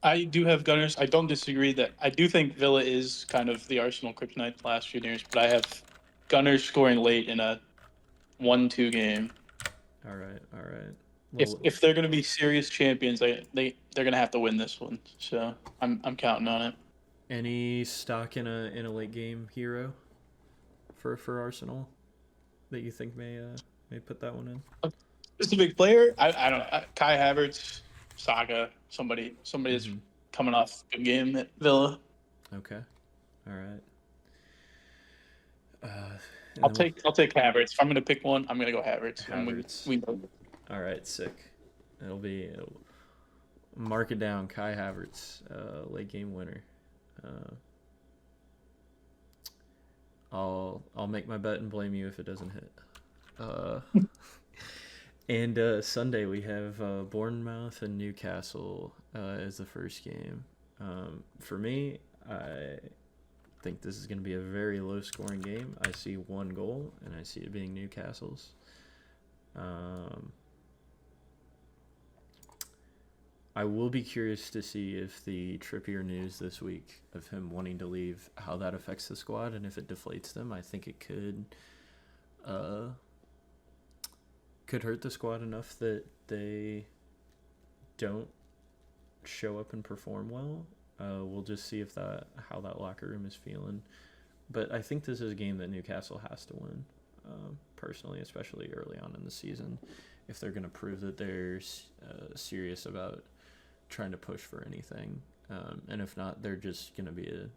I do have Gunners. I don't disagree that I do think Villa is kind of the Arsenal kryptonite the last few years, but I have Gunners scoring late in a 1-2 game. All right. Well, if they're going to be serious champions, they're going to have to win this one. So I'm counting on it. Any stock in a late game hero for Arsenal that you think may put that one in? Just a big player. I don't know. Kai Havertz, Saka, somebody that's coming off a good game at Villa. Okay. All right. I'll take Havertz. If I'm going to pick one, I'm going to go Havertz. We know. All right, sick. It'll mark it down. Kai Havertz, late game winner. I'll make my bet and blame you if it doesn't hit. And Sunday we have Bournemouth and Newcastle as the first game. For me, I think this is going to be a very low-scoring game. I see one goal, and I see it being Newcastle's. I will be curious to see if the Trippier news this week of him wanting to leave, how that affects the squad, and if it deflates them. I think it could hurt the squad enough that they don't show up and perform well. We'll just see how that locker room is feeling. But I think this is a game that Newcastle has to win, personally, especially early on in the season, if they're going to prove that they're serious about trying to push for anything. And if not, they're just going to be a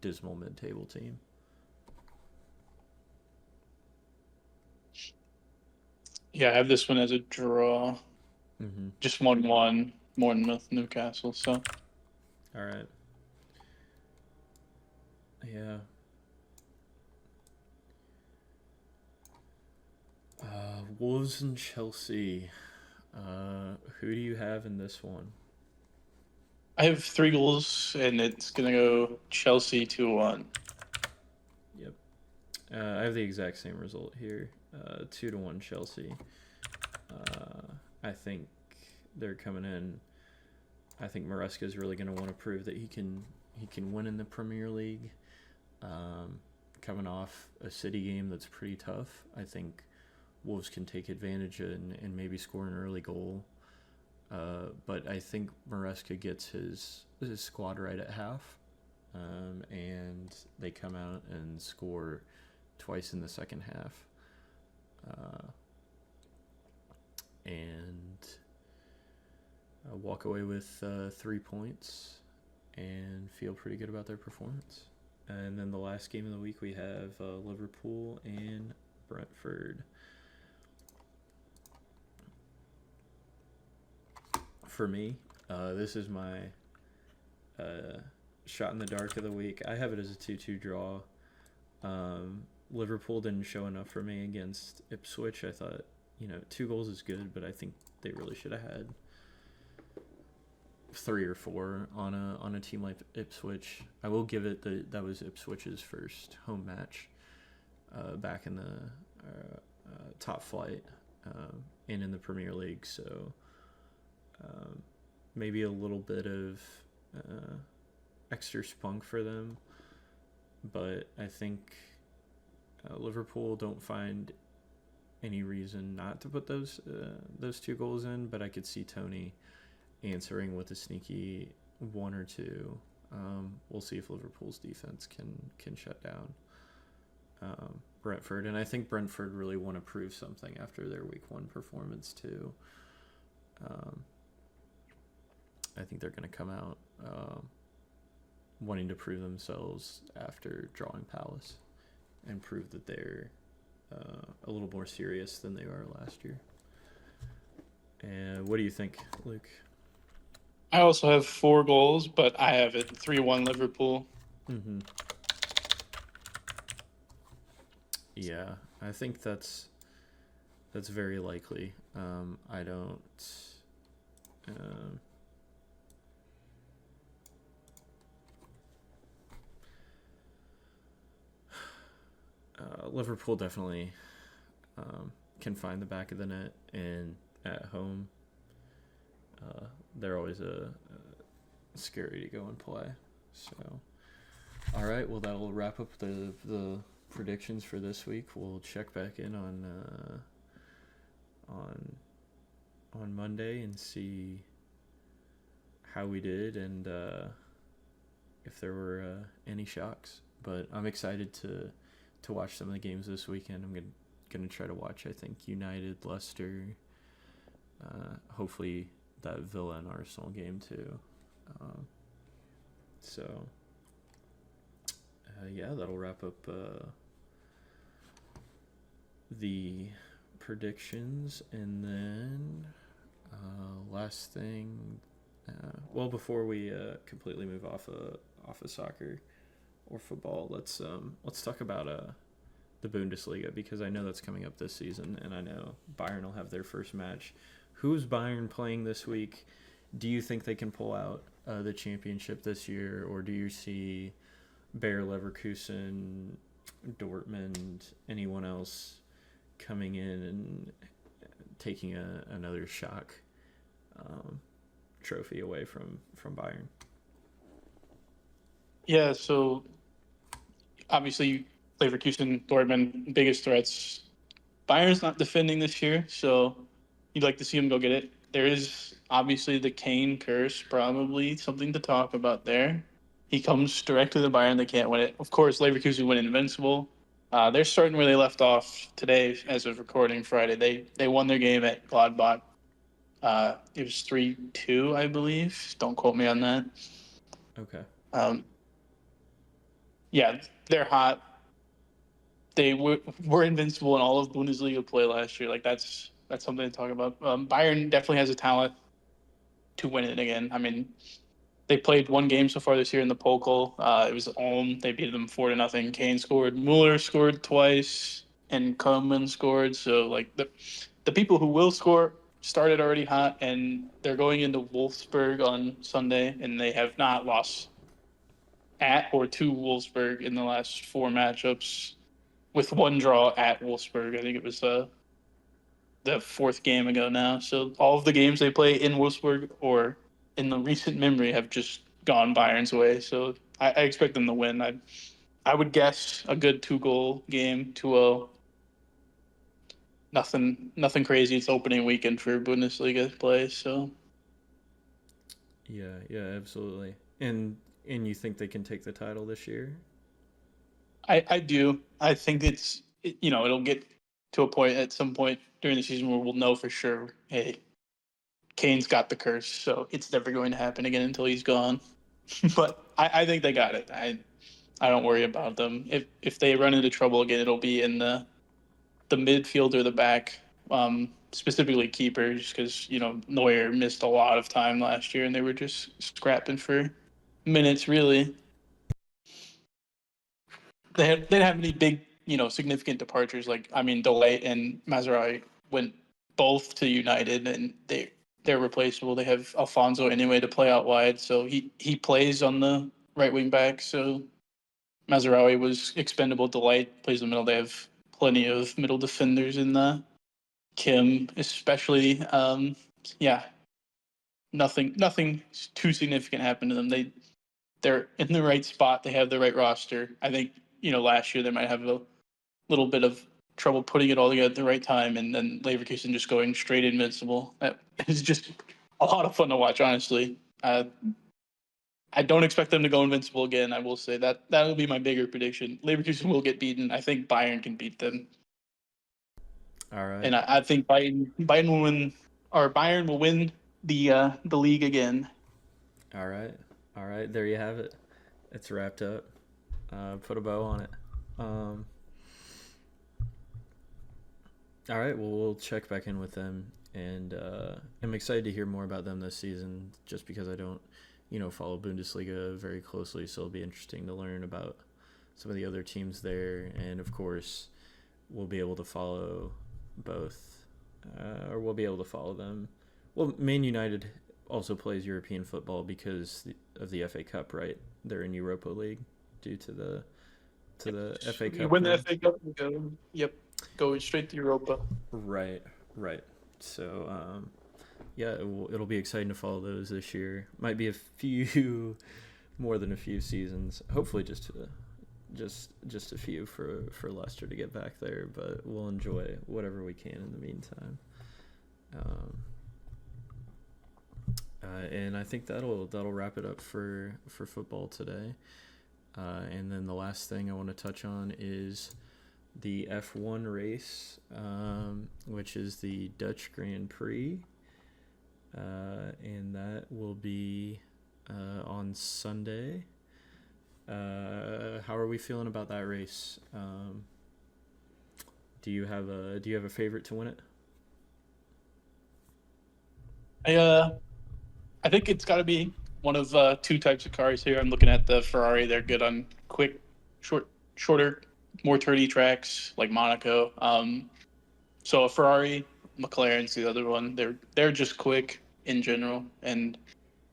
dismal mid-table team. Yeah, I have this one as a draw. Just 1-1, Bournemouth, Newcastle. So. All right. Yeah. Wolves and Chelsea. Who do you have in this one? I have 3 goals, and it's going to go Chelsea 2-1. Yep. I have the exact same result here. 2-1 Chelsea. I think they're coming in. I think Maresca is really going to want to prove that he can win in the Premier League. Coming off a City game that's pretty tough, I think Wolves can take advantage and maybe score an early goal. But I think Maresca gets his squad right at half. and they come out and score twice in the second half, and walk away with 3 points and feel pretty good about their performance. And then the last game of the week we have Liverpool and Brentford. For me, this is my shot in the dark of the week. I have it as a 2-2 draw. Liverpool didn't show enough for me against Ipswich. I thought, 2 goals is good, but I think they really should have had 3 or 4 on a team like Ipswich. I will give it that was Ipswich's first home match back in the top flight and in the Premier League, so maybe a little bit of extra spunk for them, but I think Liverpool don't find any reason not to put those 2 goals in, but I could see Tony answering with a sneaky 1 or 2. We'll see if Liverpool's defense can shut down Brentford, and I think Brentford really want to prove something after their week 1 performance too. I think they're going to come out wanting to prove themselves after drawing Palace and prove that they're a little more serious than they were last year. And what do you think, Luke? I also have 4 goals, but I have it 3-1 Liverpool. Mm-hmm. Yeah, I think that's very likely. I don't. Liverpool definitely can find the back of the net, and at home, they're always scary to go and play. So, all right, well, that'll wrap up the predictions for this week. We'll check back in on Monday and see how we did and if there were any shocks. But I'm excited to watch some of the games this weekend. I'm gonna try to watch, I think, United, Leicester, hopefully that Villa and Arsenal game too. Yeah, that'll wrap up the predictions, and then last thing, before we completely move off of soccer or football, let's talk about the Bundesliga, because I know that's coming up this season, and I know Bayern will have their first match. Who's Bayern playing this week? Do you think they can pull out the championship this year, or do you see Bayer Leverkusen, Dortmund, anyone else coming in and taking another shock trophy away from Bayern? Yeah, so obviously Leverkusen, Dortmund, biggest threats. Bayern's not defending this year, so you'd like to see them go get it. There is obviously the Kane curse, probably something to talk about there. He comes directly to Bayern, they can't win it. Of course, Leverkusen win Invincible. They're starting where they left off today as of recording Friday. They won their game at Gladbach. It was 3-2, I believe. Don't quote me on that. Okay. Yeah, they're hot. They were invincible in all of Bundesliga play last year. Like that's something to talk about. Bayern definitely has a talent to win it again. I mean, they played 1 game so far this year in the Pokal. It was Ulm. They beat them 4-0. Kane scored. Mueller scored twice, and Koeman scored. So like the people who will score started already hot, and they're going into Wolfsburg on Sunday, and they have not lost at or to Wolfsburg in the last 4 matchups, with 1 draw at Wolfsburg. I think it was the 4th game ago now. So all of the games they play in Wolfsburg or in the recent memory have just gone Bayern's way. So I expect them to win. I would guess a good 2-goal game, 2-0. Nothing crazy. It's opening weekend for Bundesliga play. So Yeah, absolutely. And And you think they can take the title this year? I do. I think it'll get to a point at some point during the season where we'll know for sure, hey, Kane's got the curse, so it's never going to happen again until he's gone. But I think they got it. I don't worry about them. If they run into trouble again, it'll be in the midfield or the back, specifically keepers, because Neuer missed a lot of time last year, and they were just scrapping for minutes. Really, they didn't have any big, significant departures. Like Delay and Mazraoui went both to United, and they're replaceable. They have Alfonso anyway to play out wide, so he plays on the right wing back. So Mazraoui was expendable. Delight plays in the middle. They have plenty of middle defenders in the Kim, especially. Yeah, nothing too significant happened to them. They're in the right spot. They have the right roster. I think last year they might have a little bit of trouble putting it all together at the right time, and then Leverkusen just going straight invincible. That is just a lot of fun to watch, honestly. I don't expect them to go invincible again. I will say that'll be my bigger prediction. Leverkusen will get beaten. I think Bayern can beat them. All right. And I think Bayern will win, or Bayern will win the league again. All right. There you have it. It's wrapped up. Put a bow on it. All right. Well, we'll check back in with them, and I'm excited to hear more about them this season. Just because I don't, follow Bundesliga very closely, so it'll be interesting to learn about some of the other teams there, and of course, we'll be able to follow both, or we'll be able to follow them. Well, Man United also plays European football because of the FA Cup, right? They're in Europa League due to the FA Cup. You win the FA Cup, go straight to Europa. Right. So, it'll be exciting to follow those this year. Might be a few more than a few seasons. Hopefully, just a few for Leicester to get back there, but we'll enjoy whatever we can in the meantime. And I think that'll wrap it up for football today. And then the last thing I want to touch on is the F1 race, which is the Dutch Grand Prix, and that will be on Sunday. How are we feeling about that race? Do you have a favorite to win it? I think it's got to be one of two types of cars here. I'm looking at the Ferrari. They're good on quick, shorter, more turdy tracks like Monaco. So a Ferrari, McLaren's the other one. They're just quick in general, and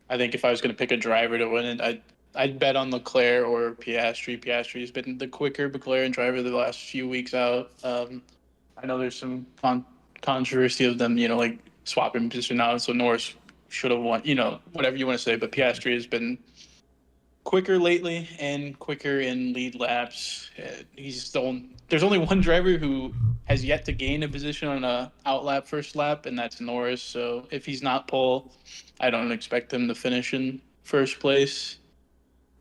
I think if I was going to pick a driver to win it, I'd bet on Leclerc or Piastri. Piastri's been the quicker McLaren driver the last few weeks out. I know there's some controversy of them, like swapping position now, so Norris should have won, whatever you want to say, but Piastri has been quicker lately and quicker in lead laps. There's only one driver who has yet to gain a position on a outlap first lap, and that's Norris. So if he's not pole, I don't expect him to finish in first place.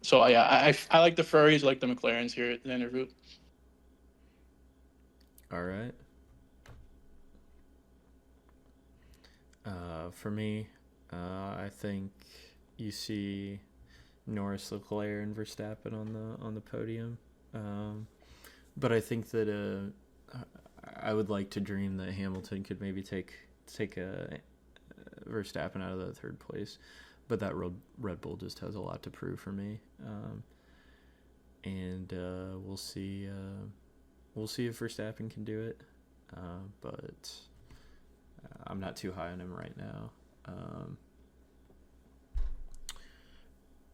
So yeah, I like the Ferraris, I like the McLarens here at Zandervoort. All right. For me, I think you see Norris, Leclerc, and Verstappen on the podium. But I think that I would like to dream that Hamilton could maybe take a Verstappen out of the third place. But that Red Bull just has a lot to prove for me. And we'll see. We'll see if Verstappen can do it. But I'm not too high on him right now.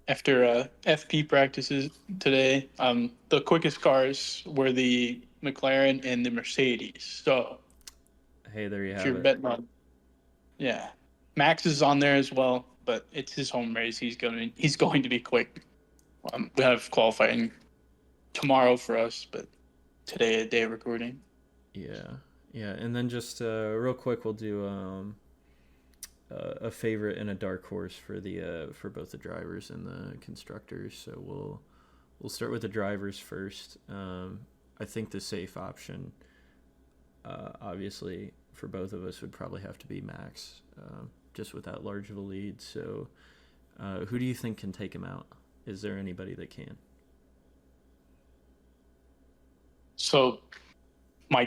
After FP practices today, the quickest cars were the McLaren and the Mercedes. So, hey, there you have if you're it. betting on, yeah, Max is on there as well, but it's his home race. He's going to be quick. We have qualifying tomorrow for us, but today a day of recording. Yeah, and then just real quick, we'll do a favorite and a dark horse for both the drivers and the constructors. So we'll start with the drivers first. I think the safe option, obviously, for both of us would probably have to be Max, just with that large of a lead. So who do you think can take him out? Is there anybody that can? So my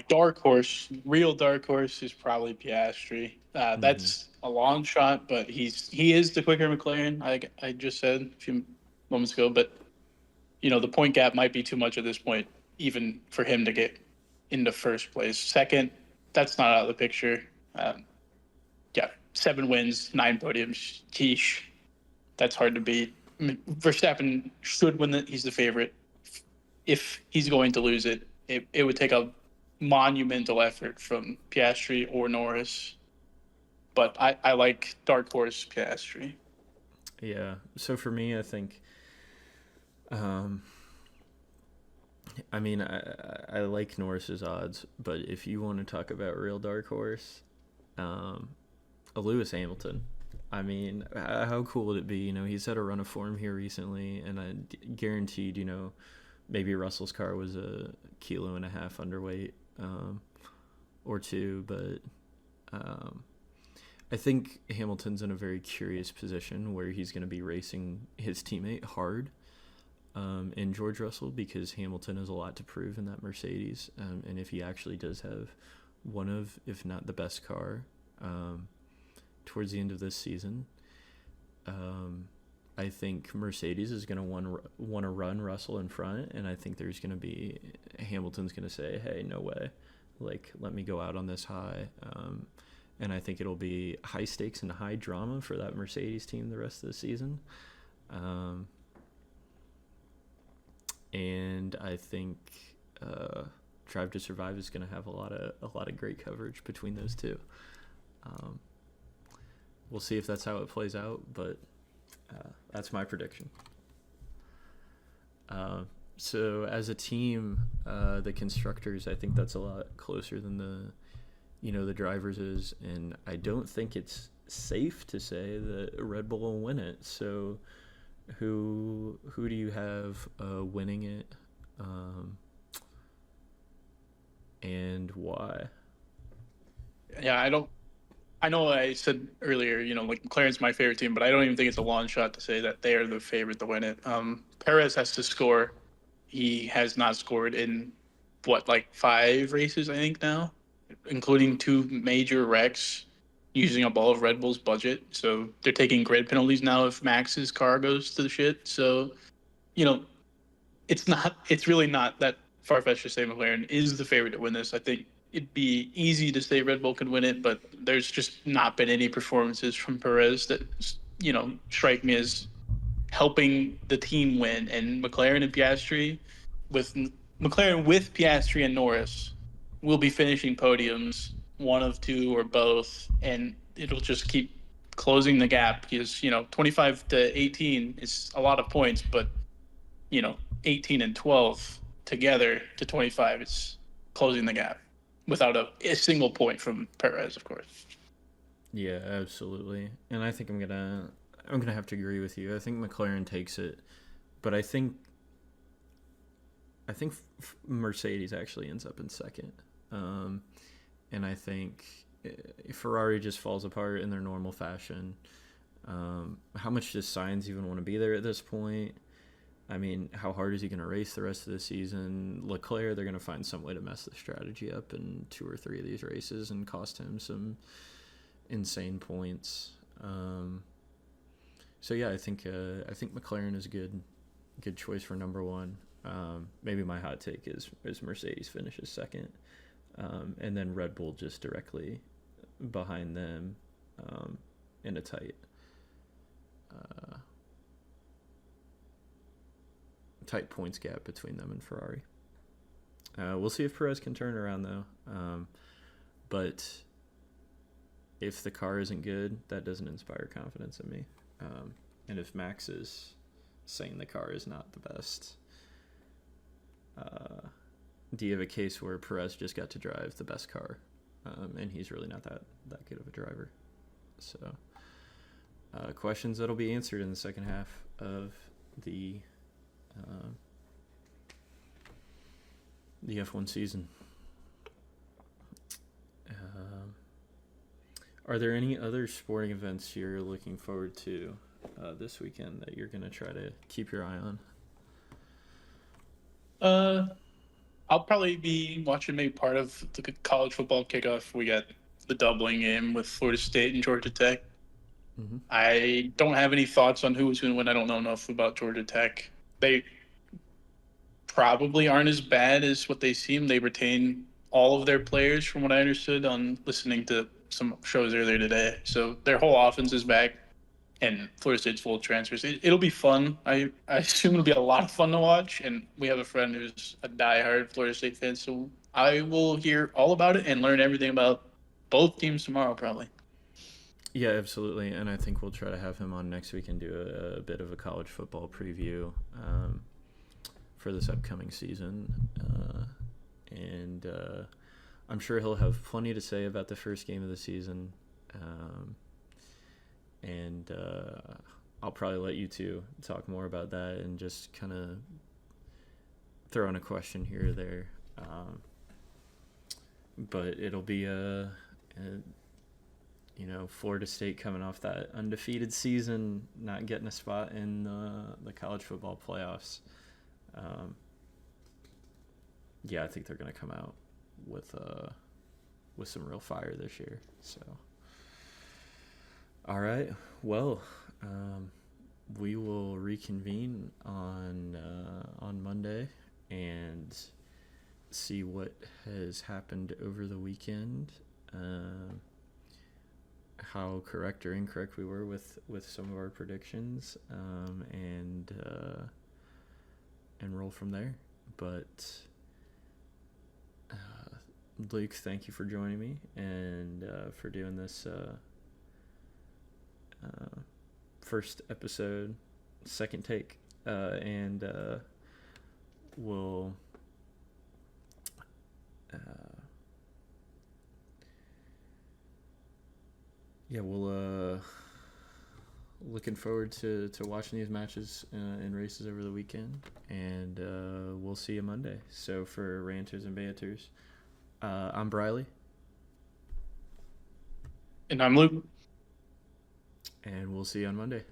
real dark horse, is probably Piastri. That's a long shot, but he is the quicker McLaren. I just said a few moments ago, but the point gap might be too much at this point, even for him to get into first place. Second, that's not out of the picture. Yeah, 7 wins, 9 podiums. Sheesh, that's hard to beat. I mean, Verstappen should win he's the favorite. If he's going to lose it, it would take a monumental effort from Piastri or Norris. But I like dark horse Piastri. Yeah. So for me, I think, I mean, I like Norris's odds, but if you want to talk about real dark horse, a Lewis Hamilton. I mean, how cool would it be? He's had a run of form here recently, and I guaranteed, maybe Russell's car was 1.5 kilos underweight, or 2, but I think Hamilton's in a very curious position where he's going to be racing his teammate hard in George Russell, because Hamilton has a lot to prove in that Mercedes, and if he actually does have one of, if not the best car towards the end of this season, I think Mercedes is going to want to run Russell in front, and I think Hamilton's going to say, hey, no way, like, let me go out on this high, and I think it'll be high stakes and high drama for that Mercedes team the rest of the season. And I think Drive to Survive is going to have a lot of great coverage between those two. We'll see if that's how it plays out, but that's my prediction. So as a team, the constructors, I think that's a lot closer than the drivers is, and I don't think it's safe to say that Red Bull will win it. So who do you have winning it, and why? Yeah, I know I said earlier, like, McLaren's my favorite team, but I don't even think it's a long shot to say that they are the favorite to win it. Perez has to score. He has not scored in, 5 races, I think, now, including 2 major wrecks using up all of Red Bull's budget. So they're taking grid penalties now if Max's car goes to the shit. So, it's really not that far-fetched to say McLaren is the favorite to win this. I think it'd be easy to say Red Bull could win it, but there's just not been any performances from Perez that, strike me as helping the team win. And McLaren and Piastri, with Piastri and Norris, will be finishing podiums, one of 2 or both, and it'll just keep closing the gap, because 25 to 18 is a lot of points, but 18 and 12 together to 25, it's closing the gap without a single point from Perez, of course. Yeah, absolutely. And I think I'm gonna have to agree with you. I think McLaren takes it, but I think Mercedes actually ends up in second. And I think Ferrari just falls apart in their normal fashion. How much does Sainz even want to be there at this point? I mean, how hard is he going to race the rest of the season? Leclerc, they're going to find some way to mess the strategy up in 2 or 3 of these races and cost him some insane points. So yeah, I think McLaren is a good choice for number 1. Maybe my hot take is Mercedes finishes second, and then Red Bull just directly behind them, in a tight points gap between them and Ferrari. We'll see if Perez can turn around though. But if the car isn't good, that doesn't inspire confidence in me. And if Max is saying the car is not the best, do you have a case where Perez just got to drive the best car, and he's really not that good of a driver? So questions that'll be answered in the second half of the F1 season. Are there any other sporting events you're looking forward to this weekend that you're going to try to keep your eye on? I'll probably be watching maybe part of the college football kickoff. We got the doubling game with Florida State and Georgia Tech. Mm-hmm. I don't have any thoughts on who's going to win. I don't know enough about Georgia Tech. They probably aren't as bad as what they seem. They retain all of their players, from what I understood on listening to some shows earlier today. So their whole offense is back, and Florida State's full of transfers. It'll be fun. I assume it'll be a lot of fun to watch, and we have a friend who's a diehard Florida State fan, so I will hear all about it and learn everything about both teams tomorrow, probably. Yeah, absolutely, and I think we'll try to have him on next week and do a bit of a college football preview for this upcoming season, and I'm sure he'll have plenty to say about the first game of the season, and I'll probably let you two talk more about that and just kind of throw in a question here or there, but it'll be Florida State coming off that undefeated season, not getting a spot in the college football playoffs. I think they're going to come out with some real fire this year. So, all right. Well, we will reconvene on Monday and see what has happened over the weekend. How correct or incorrect we were with some of our predictions, and roll from there. But Luke, thank you for joining me and for doing this first episode, second take, and we'll looking forward to watching these matches and races over the weekend, and we'll see you Monday. So for Ranters and Banters, I'm Briley. And I'm Luke. And we'll see you on Monday.